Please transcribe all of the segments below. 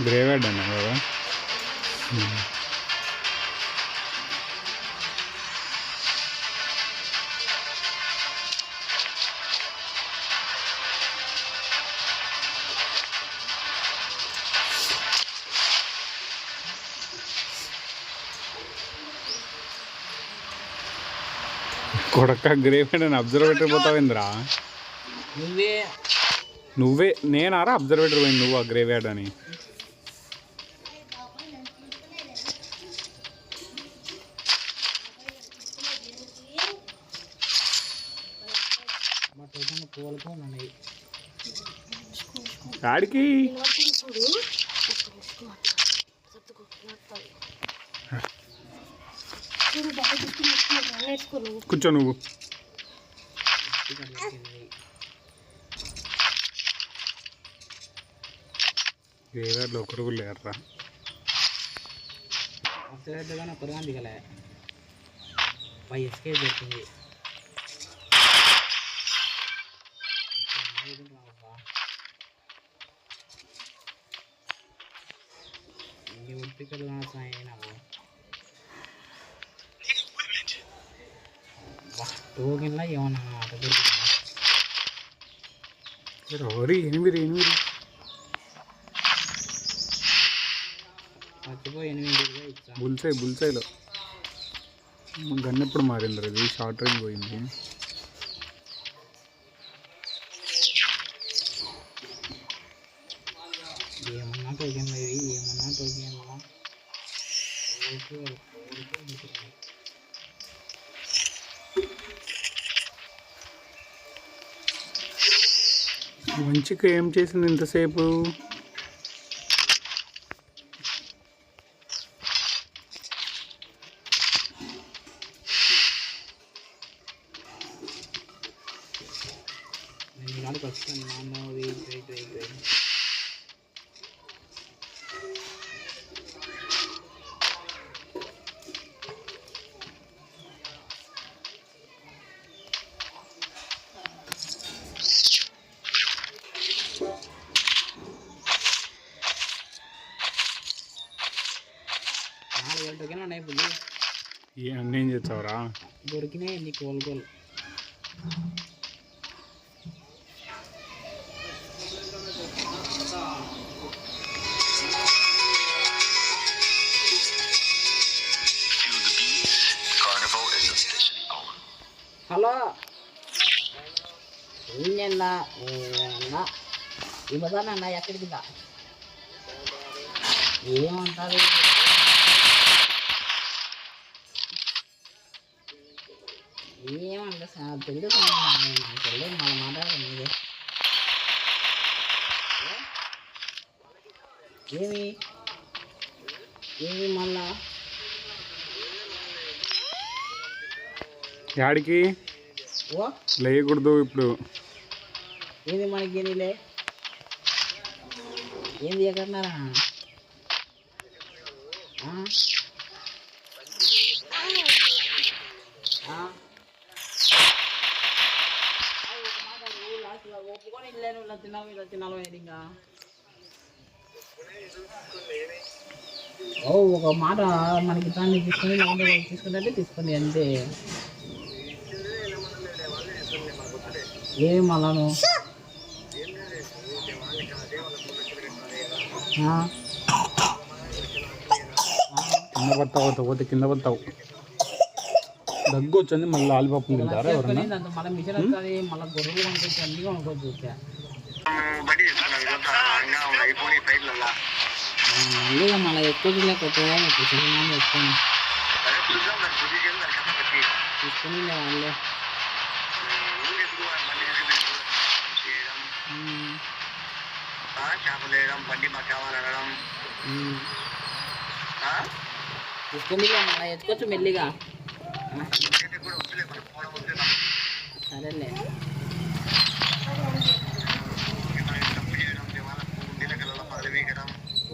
గ్రేవేడ్ అన్నా కదా. కొడక గ్రేవేడ్ అని అబ్జర్వేటర్ పోతావేంద్రా? నువ్వే నేనారా అబ్జర్వేటర్ పోయింది నువ్వు ఆ గ్రేవేడ్ అని. ఆడికి కూర్చో నువ్వు. గ్రేవేడ్లో ఒకరు కూడా లేరురా. ఒకరుగా దిగలే పై ఎస్కేప్ దొరికింది. ఇన్ని ఉడిపికలు నాకు టోకెన్లా ఏమన్నా ఆట దొరుకుతుంది. 8 మర్చిపోయి 8 ఇచ్చా. బుల్సైలో గన్ ఎప్పుడు మారింది అది షార్ట్ రేంజ్ పోయింది. ఏమన్నా టోకెన్లు ఇవి ఏమన్నా టోకెన్లు మంచిగా ఏం చేసింది ఇంతసేపు? నాలుగు వస్తాను నాన్న. అన్నీ ఏం చేస్తావురా? దొరికినాయి నీ కోలుకోలు. హలో ఏంటన్నా ఈ మదానన్నా ఎక్కడికి ఏమంటారు? ఏమంట తెలుసు తెలియదు మళ్ళీ మాట్లాడాలి మీరే. ఏమి మళ్ళా యాడికి ఓ లేయకూడదు ఇప్పుడు. ఏంది మనకి ఏనిలే ఏంది ఎక్కడన్నారా? ఒప్పుకొని వెళ్ళాను ఇలా తినాలి ఇలా తినాలి ఇంకా ఒక మాట మనకి దాన్ని తీసుకొని తీసుకుంటే తీసుకుంది అంతే. ఏం అలాను కింద పడతావు పోతే కింద పడతావు. దగ్గు వచ్చింది మళ్ళీ లాలిపాపు తింటారా ఎవరన్నా? మళ్ళీ మిషన్ వస్తుంది మళ్ళీ గొర్రెలు కొనుక్కొచ్చి అన్నీ కొనుక్కొచ్చి చూసా. మళ్ళీ మళ్ళీ ఎక్కువ కొత్తగా ఎక్కువ తీసుకుని వాళ్ళే చేపలు వేయడం బండి మా కావాలి అనడం తీసుకొని మళ్ళీ ఎత్తుకోవచ్చు మెల్లిగా. సరేలే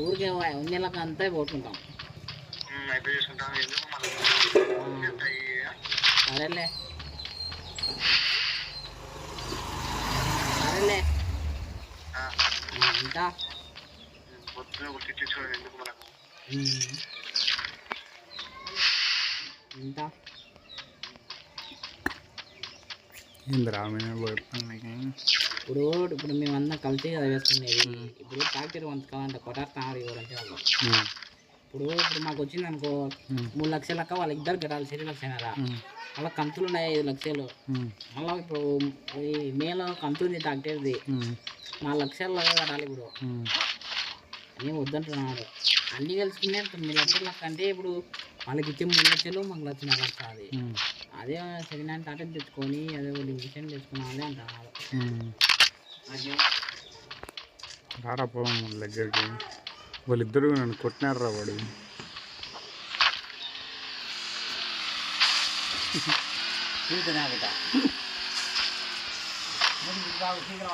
ఊరికే ఉన్నీళ్ళకి అంతా పోతుంటాం. సరేలే సరేలే ఇంకా ఇంకా ఏందిరా ఇప్పుడు ఇప్పుడు మేమంతా కలిసి కదా వేసుకునేది. ఇప్పుడు ట్రాక్టర్ వంచుకోవాలంటే కొట్టాడుతున్నారు ఎవరంటే వాళ్ళు. ఇప్పుడు మాకు వచ్చింది అనుకో 3 లక్షల లెక్క వాళ్ళిద్దరు కట్టాలి. 7 లక్షలు అలా కంతులు ఉన్నాయి 5 లక్షలు. మళ్ళీ ఇప్పుడు ఈ మేలో కంతు ఉంది ట్రాక్టర్ది 4 లక్షలు కట్టాలి. ఇప్పుడు అన్నీ వద్దంటున్నారు. అన్నీ కలుసుకునే 9 లక్షల లెక్క అంటే ఇప్పుడు వాళ్ళకి ఇచ్చే 3 లక్షలు మాకు 1,00,000 లక్ష. అదే సెకండ్ హ్యాండ్ టాటా తెచ్చుకొని అదే వాళ్ళు మిషన్ తెచ్చుకున్నామని అంటున్నారు. రారా పోదాం వాళ్ళ దగ్గరికి. వాళ్ళిద్దరు నన్ను కొట్టినారు రా వాడు.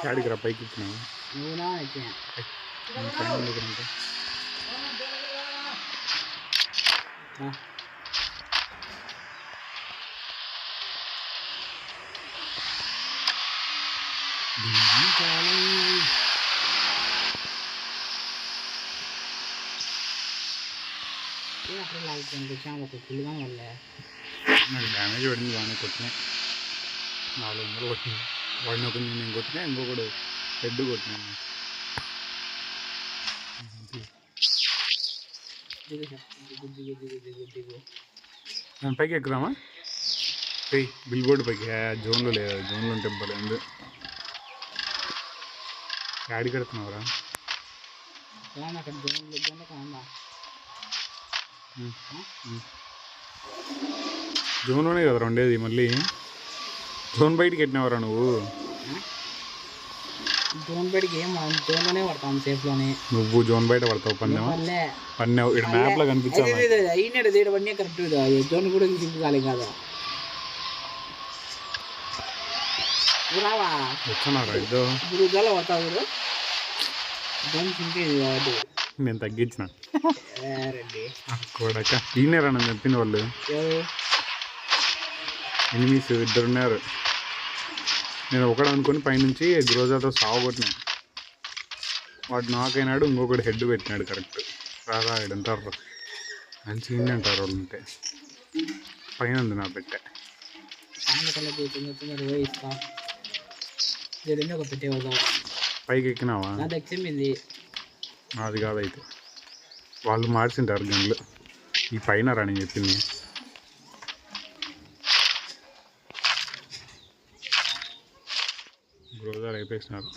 యాడికి రా పైకి ఇచ్చినావు? నువ్వునా ఎక్కినా అప్పుడు లాగుతాను ఒక పిల్లిగా వల్లే నాకు డ్యామేజ్ పడింది. బాగానే కొట్టినాయి. 400 కొట్టినాయి. వాడిని ఒక నేను కొట్టినా, ఇంకొకడు హెడ్ కొట్టినాను. నేను పైకి ఎక్కుదామా? బిల్ బోర్డు పైకి జోన్లో లేదు. జోన్లో ఉంటే పర్లేదు. యాడి కడుతున్నావురా? జోన్లోనే కదరా ఉండేది. మళ్ళీ జోన్ బయటికి పెట్టినావురా నువ్వు? జోన్ బయటికి ఏం జోన్లోనే పడతాం. సేఫ్లోనే నువ్వు జోన్ బయట పడతావు. పన్నేవు ఇక్కడ మ్యాప్లో కనిపించావు. అయినాడు దేడవన్నీ కరెక్ట్. జోన్ కూడా సింపు కాలే కదా. రావా వచ్చానారా? ఇదో ఇప్పుడు గల పడతావు. జోన్ సింపేది కాబట్టి నేను తగ్గించిన కొడక. ఈయనేరా నన్ను చెప్పిన వాళ్ళు. ఎనిమిస్ 2 ఉన్నారు. నేను ఒకడు అనుకుని పైనుంచి గ్రోజాతో సావగొట్టినాను. వాడు నాకైనాడు. ఇంకొకటి హెడ్ పెట్టినాడు కరెక్ట్. రారా అంటారు మంచి ఇన్ని అంటారు వాళ్ళు. ఉంటే పైన ఉంది నా పెట్టె. పైకి ఎక్కినావా? అది కాదైతే వాళ్ళు మార్చింటారు గన్లు. ఈ పైన రా నేను చెప్పింది. గ్రోజర్ అయిపోయినారు.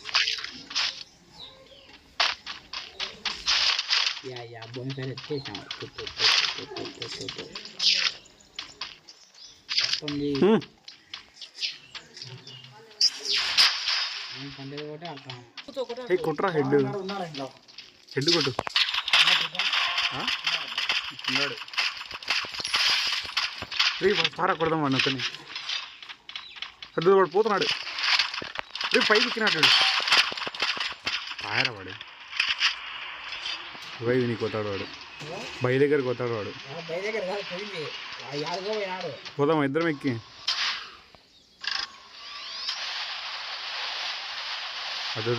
కొట్రా హెడ్. హెడ్ కొట్టు. ఉన్నాడు పారా కొడదాం వాడిని ఒకని. పెద్ద వాడు పోతున్నాడు. పైకి ఎక్కినాడు. పాయరా వాడు. వైవి నీకు కొత్తాడు వాడు. బై దగ్గరికి కొత్తాడు వాడు. పోదామా ఇద్దరం ఎక్కి? అదే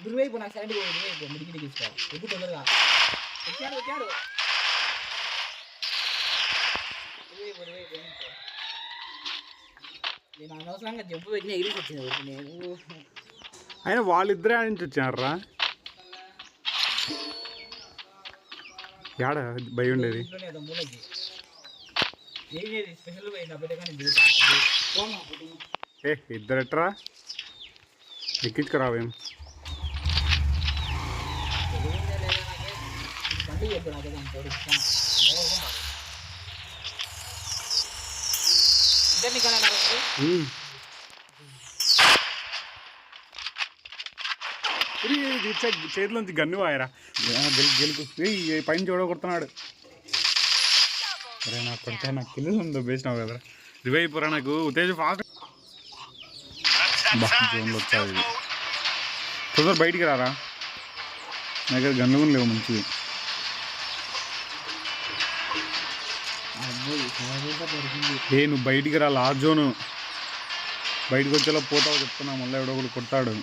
దుర్వైపు నాకు సైడ్ దుర్వైపు మిడికి తీసుకో. ఎప్పుడు తొందరగా వచ్చాడు. నేను అనవసరంగా జంపు పెట్టిన ఎగిరికి వచ్చింది. నేను అయినా వాళ్ళిద్దరే ఆడి నుంచి వచ్చారా? యాడ భయం ఉండేది. ఇద్దరట్రా ఎక్కించుకురావేం? చేతిలోంచి గన్ను వాయరా గెలుకు. పైన చూడగొడుతున్నాడు. అరే నాకు కొంచెం నాకు కింద దొబ్బేసినావు కదరా. రివైపురా నాకు ఉత్తేజం ఫాస్ట్. జోన్లో వచ్చాది. తొందర బయటికి రారా, నా దగ్గర గన్లు కూడా లేవు మంచివి. నువ్వు బయటికి రా, లాస్ట్ జోను. బయటకు వచ్చేలా పోతావు చెప్తున్నా, మళ్ళీ ఎవడో ఒకడు కొడతాడు.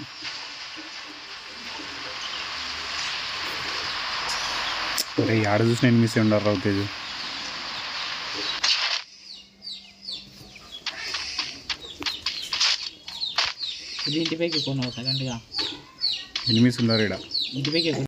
అరే ఆడ చూసిన ఎనిమిస్ ఉండారు రావు తేజు. ఇది ఇంటిపైకి కొను సెకండ్గా ఎనిమిస్ ఉన్నారు ఇక్కడ ఇంటిపైకి